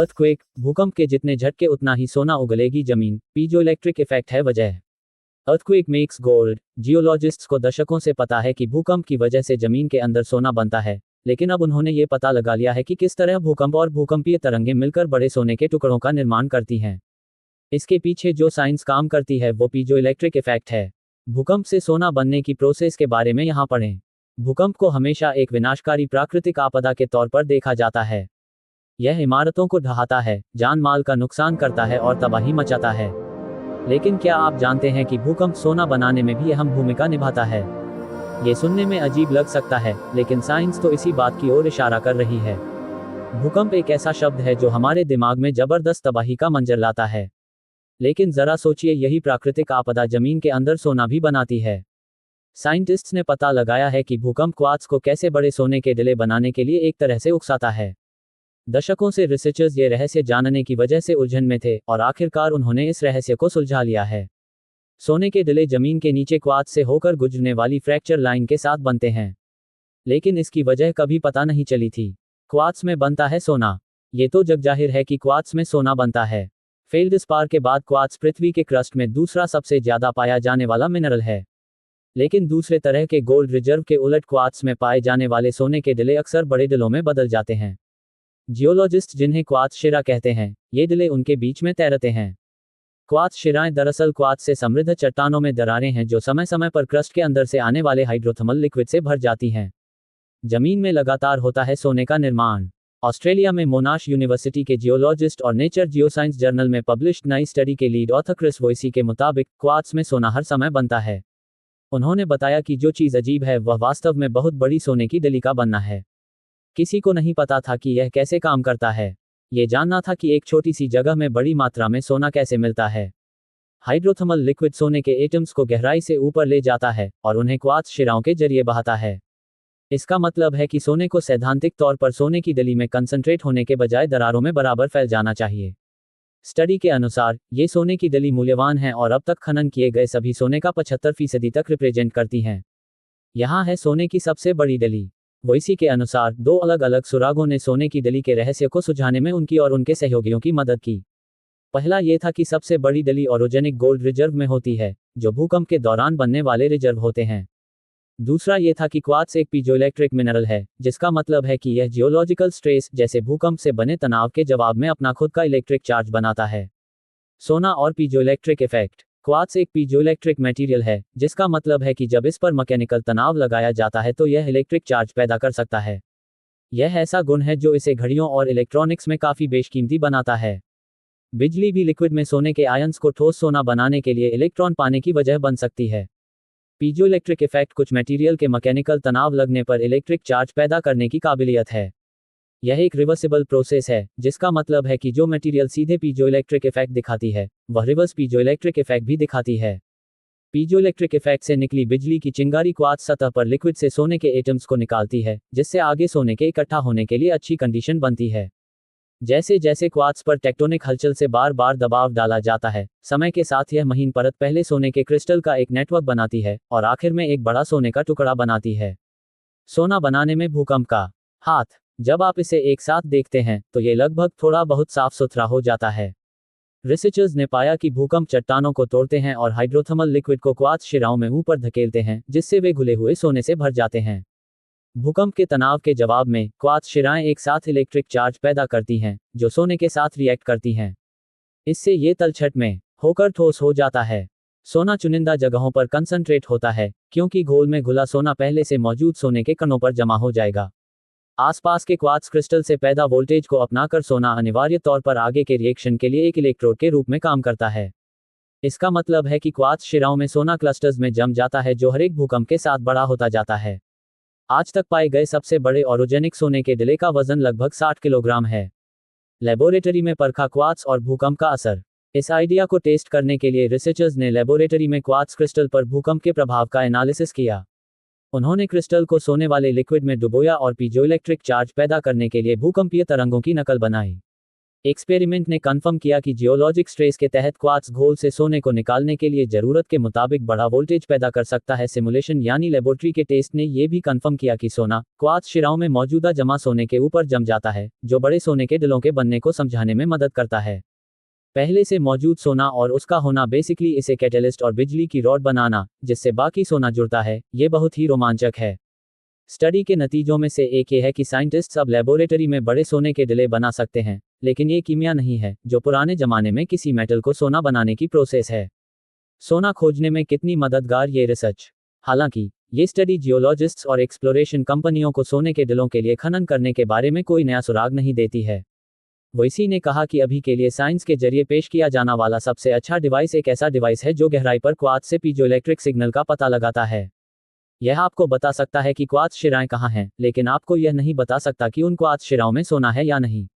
Earthquake, भूकंप के जितने झटके उतना ही सोना उगलेगी जमीन, पीजोइलेक्ट्रिक इफेक्ट है वजह। Earthquake makes gold. जियोलॉजिस्ट्स को दशकों से पता है कि भूकंप की वजह से जमीन के अंदर सोना बनता है, लेकिन अब उन्होंने ये पता लगा लिया है कि किस तरह भूकंप और भूकंपीय तरंगें मिलकर बड़े सोने के टुकड़ों का निर्माण करती हैं। इसके पीछे जो साइंस काम करती है वो पीजोइलेक्ट्रिक इफेक्ट है। भूकंप से सोना बनने की प्रोसेस के बारे में यहाँ पढ़ें। भूकंप को हमेशा एक विनाशकारी प्राकृतिक आपदा के तौर पर देखा जाता है। यह इमारतों को ढहाता है, जान माल का नुकसान करता है और तबाही मचाता है। लेकिन क्या आप जानते हैं कि भूकंप सोना बनाने में भी अहम भूमिका निभाता है? ये सुनने में अजीब लग सकता है, लेकिन साइंस तो इसी बात की ओर इशारा कर रही है। भूकंप एक ऐसा शब्द है जो हमारे दिमाग में जबरदस्त तबाही का मंजर लाता है। लेकिन जरा सोचिए, यही प्राकृतिक आपदा जमीन के अंदर सोना भी बनाती है। साइंटिस्ट्स ने पता लगाया है कि भूकंप क्वार्ट्ज को कैसे बड़े सोने के डिले बनाने के लिए एक तरह से उकसाता है। दशकों से रिसर्चर्स ये रहस्य जानने की वजह से उलझन में थे और आखिरकार उन्होंने इस रहस्य को सुलझा लिया है। सोने के डिले जमीन के नीचे क्वार्ट्ज से होकर गुजरने वाली फ्रैक्चर लाइन के साथ बनते हैं, लेकिन इसकी वजह कभी पता नहीं चली थी। क्वार्ट्ज में बनता है सोना। ये तो जगजाहिर है कि क्वार्ट्ज में सोना बनता है। फेल्डस्पार के बाद क्वार्ट्ज पृथ्वी के क्रस्ट में दूसरा सबसे ज्यादा पाया जाने वाला मिनरल है। लेकिन दूसरे तरह के गोल्ड रिजर्व के उलट क्वार्ट्ज में पाए जाने वाले सोने के डिले अक्सर बड़े डिलों में बदल जाते हैं। जियोलॉजिस्ट जिन्हें क्वार्ट्ज शिरा कहते हैं, ये डिले उनके बीच में तैरते हैं। क्वार्ट्ज शिराएं दरअसल क्वार्ट्ज से समृद्ध चट्टानों में दरारें हैं जो समय समय पर क्रस्ट के अंदर से आने वाले हाइड्रोथर्मल लिक्विड से भर जाती हैं। जमीन में लगातार होता है सोने का निर्माण। ऑस्ट्रेलिया में मोनाश यूनिवर्सिटी के जियोलॉजिस्ट और नेचर जियोसाइंस जर्नल में पब्लिश्ड नई स्टडी के लीड ऑथर क्रिस वॉइसी के मुताबिक क्वार्ट्ज में सोना हर समय बनता है। उन्होंने बताया कि जो चीज़ अजीब है वह वास्तव में बहुत बड़ी सोने की डिली का बनना है। किसी को नहीं पता था कि यह कैसे काम करता है। ये जानना था कि एक छोटी सी जगह में बड़ी मात्रा में सोना कैसे मिलता है। हाइड्रोथर्मल लिक्विड सोने के एटम्स को गहराई से ऊपर ले जाता है और उन्हें क्वार्ट्ज शिराओं के जरिए बहाता है। इसका मतलब है कि सोने को सैद्धांतिक तौर पर सोने की डिली में कंसंट्रेट होने के बजाय दरारों में बराबर फैल जाना चाहिए। स्टडी के अनुसार ये सोने की डिली मूल्यवान है और अब तक खनन किए गए सभी सोने का 75% तक रिप्रेजेंट करती हैं। यहाँ है सोने की सबसे बड़ी डिली। वॉइसी के अनुसार दो अलग अलग सुरागों ने सोने की डिली के रहस्य को सुझाने में उनकी और उनके सहयोगियों की मदद की। पहला ये था कि सबसे बड़ी डिली ऑरोजेनिक गोल्ड रिजर्व में होती है, जो भूकंप के दौरान बनने वाले रिजर्व होते हैं। दूसरा ये था कि क्वार्ट्ज एक पीजोइलेक्ट्रिक मिनरल है, जिसका मतलब है कि यह जियोलॉजिकल स्ट्रेस जैसे भूकंप से बने तनाव के जवाब में अपना खुद का इलेक्ट्रिक चार्ज बनाता है। सोना और पीजोइलेक्ट्रिक इफेक्ट। क्वार्ट्ज एक पीजोइलेक्ट्रिक मटेरियल है, जिसका मतलब है कि जब इस पर मैकेनिकल तनाव लगाया जाता है तो यह इलेक्ट्रिक चार्ज पैदा कर सकता है। यह ऐसा गुण है जो इसे घड़ियों और इलेक्ट्रॉनिक्स में काफ़ी बेशकीमती बनाता है। बिजली भी लिक्विड में सोने के आयंस को ठोस सोना बनाने के लिए इलेक्ट्रॉन पाने की वजह बन सकती है। पीजोइलेक्ट्रिक इफेक्ट कुछ मटेरियल के मैकेनिकल तनाव लगने पर इलेक्ट्रिक चार्ज पैदा करने की काबिलियत है। यह एक रिवर्सिबल प्रोसेस है, जिसका मतलब है कि जो मटेरियल सीधे पीजोइलेक्ट्रिक इफेक्ट दिखाती है, वह रिवर्स पीजोइलेक्ट्रिक इफेक्ट भी दिखाती है। पीजोइलेक्ट्रिक इफेक्ट से निकली बिजली की चिंगारी क्वार्ट्ज सतह पर लिक्विड से सोने के एटम्स को निकालती है, जिससे आगे सोने के इकट्ठा होने के लिए अच्छी कंडीशन बनती है। जैसे जैसे क्वार्ट्ज पर टेक्टोनिक हलचल से बार बार दबाव डाला जाता है, समय के साथ यह महीन परत पहले सोने के क्रिस्टल का एक नेटवर्क बनाती है और आखिर में एक बड़ा सोने का टुकड़ा बनाती है। सोना बनाने में भूकंप का हाथ। जब आप इसे एक साथ देखते हैं तो ये लगभग थोड़ा बहुत साफ सुथरा हो जाता है। रिसर्चर्स ने पाया कि भूकंप चट्टानों को तोड़ते हैं और हाइड्रोथर्मल लिक्विड को क्वार्ट्ज शिराओं में ऊपर धकेलते हैं, जिससे वे घुले हुए सोने से भर जाते हैं। भूकंप के तनाव के जवाब में क्वार्ट्ज शिराएं एक साथ इलेक्ट्रिक चार्ज पैदा करती हैं, जो सोने के साथ रिएक्ट करती हैं। इससे ये तलछट में होकर ठोस हो जाता है। सोना चुनिंदा जगहों पर कंसंट्रेट होता है, क्योंकि घोल में घुला सोना पहले से मौजूद सोने के कणों पर जमा हो जाएगा। आसपास के क्वार्ट्ज क्रिस्टल से पैदा वोल्टेज को अपनाकर सोना अनिवार्य तौर पर आगे के रिएक्शन के लिए एक इलेक्ट्रोड के रूप में काम करता है। इसका मतलब है कि क्वार्ट्ज शिराओं में सोना क्लस्टर्स में जम जाता है, जो हर एक भूकंप के साथ बड़ा होता जाता है। आज तक पाए गए सबसे बड़े ऑरोजेनिक सोने के डिले का वजन लगभग 60 किलोग्राम है। लेबोरेटरी में परखा क्वार्ट्ज और भूकंप का असर। इस आइडिया को टेस्ट करने के लिए रिसर्चर्स ने लेबोरेटरी में क्वार्ट्ज क्रिस्टल पर भूकंप के प्रभाव का एनालिसिस किया। उन्होंने क्रिस्टल को सोने वाले लिक्विड में डुबोया और पीजोइलेक्ट्रिक चार्ज पैदा करने के लिए भूकंपीय तरंगों की नकल बनाई। एक्सपेरिमेंट ने कंफर्म किया कि जियोलॉजिक स्ट्रेस के तहत क्वार्ट्ज घोल से सोने को निकालने के लिए जरूरत के मुताबिक बड़ा वोल्टेज पैदा कर सकता है। सिमुलेशन यानी लेबोरेटरी के टेस्ट ने यह भी कंफर्म किया कि सोना क्वार्ट्ज शिराओं में मौजूदा जमा सोने के ऊपर जम जाता है, जो बड़े सोने के दिलों के बनने को समझाने में मदद करता है। पहले से मौजूद सोना और उसका होना बेसिकली इसे कैटलिस्ट और बिजली की रॉड बनाना, जिससे बाकी सोना जुड़ता है, ये बहुत ही रोमांचक है। स्टडी के नतीजों में से एक ये है कि साइंटिस्ट्स अब लेबोरेटरी में बड़े सोने के डिले बना सकते हैं, लेकिन ये कीमिया नहीं है जो पुराने जमाने में किसी मेटल को सोना बनाने की प्रोसेस है। सोना खोजने में कितनी मददगार ये रिसर्च। हालांकि ये स्टडी जियोलॉजिस्ट्स और एक्सप्लोरेशन कंपनियों को सोने के डिलों के लिए खनन करने के बारे में कोई नया सुराग नहीं देती है। वोइसी ने कहा कि अभी के लिए साइंस के जरिए पेश किया जाना वाला सबसे अच्छा डिवाइस एक ऐसा डिवाइस है जो गहराई पर क्वार्ट्ज से पीजोइलेक्ट्रिक सिग्नल का पता लगाता है। यह आपको बता सकता है कि क्वार्ट्ज शिराएं कहाँ हैं, लेकिन आपको यह नहीं बता सकता कि उन क्वार्ट्ज शिराओं में सोना है या नहीं।